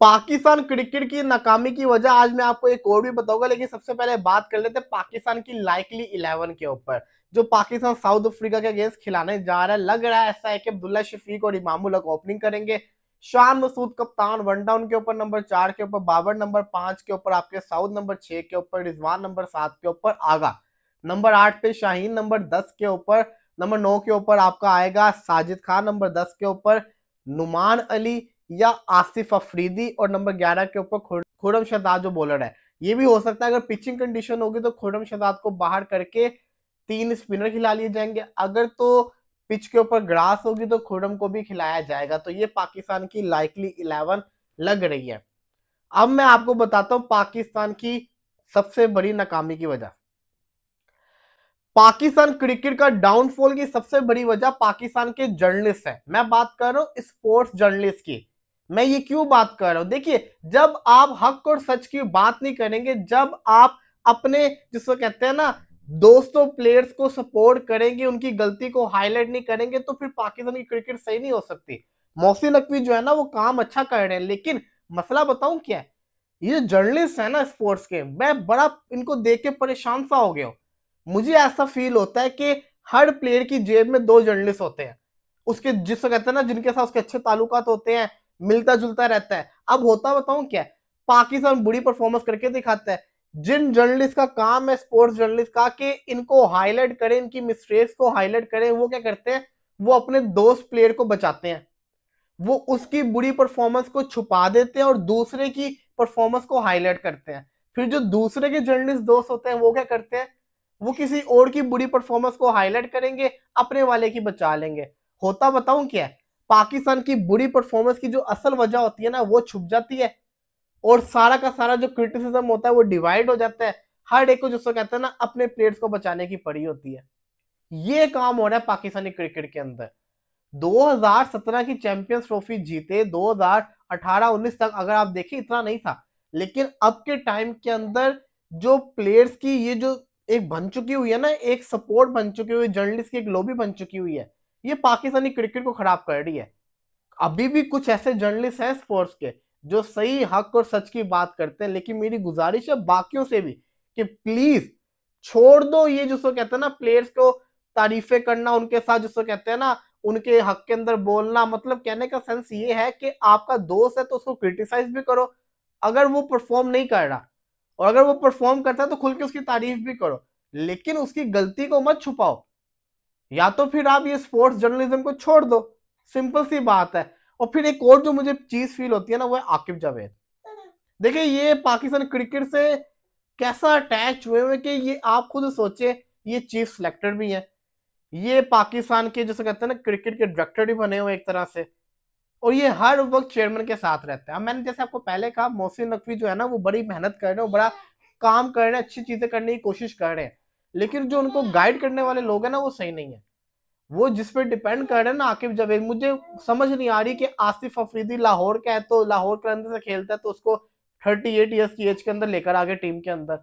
Pakistan cricket की नाकामी की वजह आज मैं आपको एक और भी बताऊंगा, लेकिन सबसे पहले बात कर लेते हैं पाकिस्तान की लाइकली 11 के ऊपर, जो पाकिस्तान साउथ अफ्रीका के अगेंस्ट खिलाने जा रहा है। लग रहा है ऐसा है कि अब्दुल्ला शफीक और इमामुल हक ओपनिंग करेंगे, शान मसूद कप्तान 1 डाउन के ऊपर, नंबर 4 के ऊपर बाबर, नंबर 5 के ऊपर आपके साउथ, नंबर 6 के ऊपर रिजवान, नंबर 7 के ऊपर आगा, नंबर 8 पे शाहीन, नंबर 10 के ऊपर, नंबर 9 के ऊपर आपका आएगा साजिद खान, नंबर 10 के ऊपर नुमान अली या आसिफ अफरीदी, और नंबर 11 के ऊपर खुरम शहजाद जो बॉलर है। ये भी हो सकता है अगर पिचिंग कंडीशन होगी तो खुरम शहजाद को बाहर करके 3 स्पिनर खिला लिए जाएंगे, अगर तो पिच के ऊपर ग्रास होगी तो खुरम को भी खिलाया जाएगा। तो ये पाकिस्तान की लाइकली 11 लग रही है। अब मैं आपको बताता हूं पाकिस्तान की सबसे बड़ी नाकामी की वजह। पाकिस्तान क्रिकेट का डाउनफॉल की सबसे बड़ी वजह पाकिस्तान के जर्नलिस्ट है। मैं बात कर रहा हूं स्पोर्ट्स जर्नलिस्ट की। मैं ये क्यों बात कर रहा हूं, देखिए, जब आप हक और सच की बात नहीं करेंगे, जब आप अपने जिसको कहते हैं ना दोस्तों प्लेयर्स को सपोर्ट करेंगे, उनकी गलती को हाईलाइट नहीं करेंगे, तो फिर पाकिस्तान की क्रिकेट सही नहीं हो सकती। मोहसिन नकवी जो है ना वो काम अच्छा कर रहे हैं, लेकिन मसला बताऊं क्या है, ये जर्नलिस्ट है ना स्पोर्ट्स के, मैं बड़ा इनको देख के परेशान सा हो गया हूं। मुझे ऐसा फील होता है कि हर प्लेयर की जेब में 2 जर्नलिस्ट होते हैं, उसके जिसको कहते हैं ना जिनके साथ उसके अच्छे ताल्लुकात होते हैं, मिलता जुलता रहता है। अब होता बताऊं क्या है, पाकिस्तान बुरी परफॉर्मेंस करके दिखाता है। जिन जर्नलिस्ट का काम है स्पोर्ट्स जर्नलिस्ट का कि इनको हाईलाइट करें, इनकी मिस्टेक्स को हाईलाइट करें, वो क्या करते हैं, वो अपने दोस्त प्लेयर को बचाते हैं, वो उसकी बुरी परफॉर्मेंस को छुपा देते हैं और दूसरे की परफॉर्मेंस को हाईलाइट करते हैं। फिर जो दूसरे के जर्नलिस्ट दोस्त होते हैं वो क्या करते हैं, वो किसी और की बुरी परफॉर्मेंस को हाईलाइट करेंगे, अपने वाले की बचा लेंगे। होता बताऊं क्या है, पाकिस्तान की बुरी परफॉर्मेंस की जो असल वजह होती है ना वो छुप जाती है, और सारा का सारा जो क्रिटिसिज्म होता है वो डिवाइड हो जाता है। हर एक को जिसको कहते हैं ना अपने प्लेयर्स को बचाने की पड़ी होती है। ये काम हो रहा है पाकिस्तानी क्रिकेट के अंदर। 2017 की चैंपियंस ट्रॉफी जीते, 2018-19 तक अगर आप देखें इतना नहीं था, लेकिन अब के टाइम के अंदर जो प्लेयर्स की ये जो एक बन चुकी हुई है ना, एक सपोर्ट बन चुकी हुई, जर्नलिस्ट की एक लॉबी बन चुकी हुई है, ये पाकिस्तानी क्रिकेट को खराब कर रही है। अभी भी कुछ ऐसे जर्नलिस्ट हैं स्पोर्ट्स के जो सही हक और सच की बात करते हैं, लेकिन मेरी गुजारिश है बाकियों से भी कि प्लीज छोड़ दो ये जिसको कहते हैं ना प्लेयर्स को तारीफें करना, उनके साथ जिसको कहते हैं ना उनके हक के अंदर बोलना। मतलब कहने का सेंस ये है कि आपका दोस्त है तो उसको क्रिटिसाइज भी करो अगर वो परफॉर्म नहीं कर रहा, और अगर वो परफॉर्म करता है तो खुल के उसकी तारीफ भी करो, लेकिन उसकी गलती को मत छुपाओ। या तो फिर आप ये स्पोर्ट्स जर्नलिज्म को छोड़ दो, सिंपल सी बात है। और फिर एक और जो मुझे चीज फील होती है ना वो है आकिब जावेद। देखिए ये पाकिस्तान क्रिकेट से कैसा अटैच हुए हुए कि ये आप खुद सोचे, ये चीफ सिलेक्टर भी है, ये पाकिस्तान के जैसे कहते हैं ना क्रिकेट के डायरेक्टर भी बने हुए एक तरह से, और ये हर वक्त चेयरमैन के साथ रहता है। अब मैंने जैसे आपको पहले कहा मोहसिन नकवी जो है ना वो बड़ी मेहनत कर रहे हैं, वो बड़ा काम कर रहे हैं, अच्छी चीजें करने की कोशिश कर रहे हैं, लेकिन जो उनको गाइड करने वाले लोग हैं ना वो सही नहीं है। वो जिस पे डिपेंड कर रहे हैं ना आकिब जावेद, मुझे समझ नहीं आ रही कि आसिफ अफरीदी लाहौर का है तो लाहौर के अंदर से खेलता है तो उसको 38 ईयर्स की एज के अंदर लेकर आगे टीम के अंदर।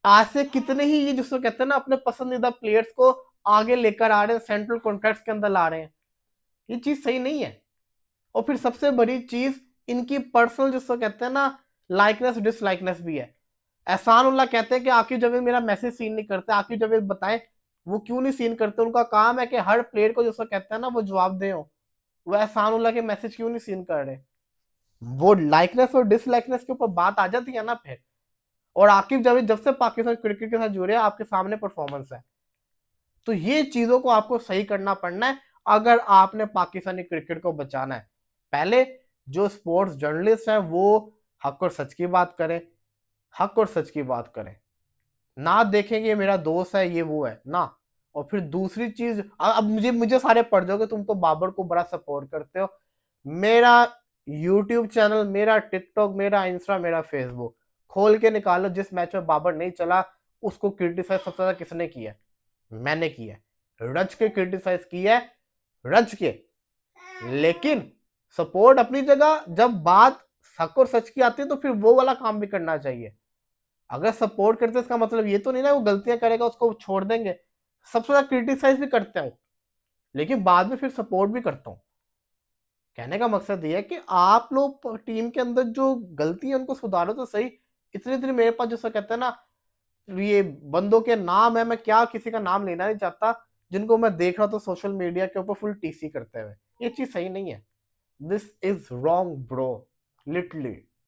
आज से कितने ही ये जिसको कहते हैं ना अपने पसंदीदा प्लेयर्स को आगे लेकर आ रहे हैं, सेंट्रल कॉन्ट्रैक्ट्स के अंदर ला रहे हैं। ये चीज सही नहीं है। और फिर सबसे बड़ी चीज इनकी पर्सनल जिसको कहते हैं ना लाइकनेस डिसलाइकनेस भी है। एहसान उल्लाह कहते हैं कि आकिब जावेद मेरा मैसेज सीन नहीं करते, आकिब जावेद बताएं वो क्यों नहीं सीन करते, उनका काम है कि हर प्लेयर को जिसको कहते हैं ना वो जवाब दे हो, वो एहसान उल्लाह के मैसेज क्यों नहीं सीन कर रहे। वो लाइकनेस और डिसलाइकनेस के ऊपर बात आ जाती है ना फिर। और आकिब जावेद जब से पाकिस्तान क्रिकेट के साथ जुड़े आपके सामने परफॉर्मेंस है, तो ये चीजों को आपको सही करना पड़ना है अगर आपने पाकिस्तानी क्रिकेट को बचाना है। पहले जो स्पोर्ट्स जर्नलिस्ट है वो हक और सच की बात करें, हक और सच की बात करें, ना देखेंगे मेरा दोस्त है ये वो है ना। और फिर दूसरी चीज, अब मुझे मुझे सारे पढ़ दोगे, तुम तो बाबर को बड़ा सपोर्ट करते हो। मेरा यूट्यूब चैनल, मेरा टिकटॉक, मेरा इंस्टा, मेरा फेसबुक खोल के निकालो, जिस मैच में बाबर नहीं चला उसको क्रिटिसाइज सबसे ज्यादा किसने किया, मैंने किया, रज के क्रिटिसाइज किया है, रज के। लेकिन सपोर्ट अपनी जगह, जब बात हक और सच की आती है तो फिर वो वाला काम भी करना चाहिए। अगर सपोर्ट करते इसका मतलब ये तो नहीं ना वो गलतियां करेगा उसको छोड़ देंगे। सबसे ज्यादा क्रिटिसाइज भी करते हूँ लेकिन बाद में फिर सपोर्ट भी करता हूँ। कहने का मकसद ये है कि आप लोग टीम के अंदर जो गलती है उनको सुधारो तो सही। इतनी इतनी मेरे पास जैसा कहते हैं ना, ये बंदों के नाम है, मैं क्या किसी का नाम लेना नहीं चाहता, जिनको मैं देख रहा था सोशल मीडिया के ऊपर फुल टीसी करते हुए। ये चीज सही नहीं है। This is wrong bro, literally.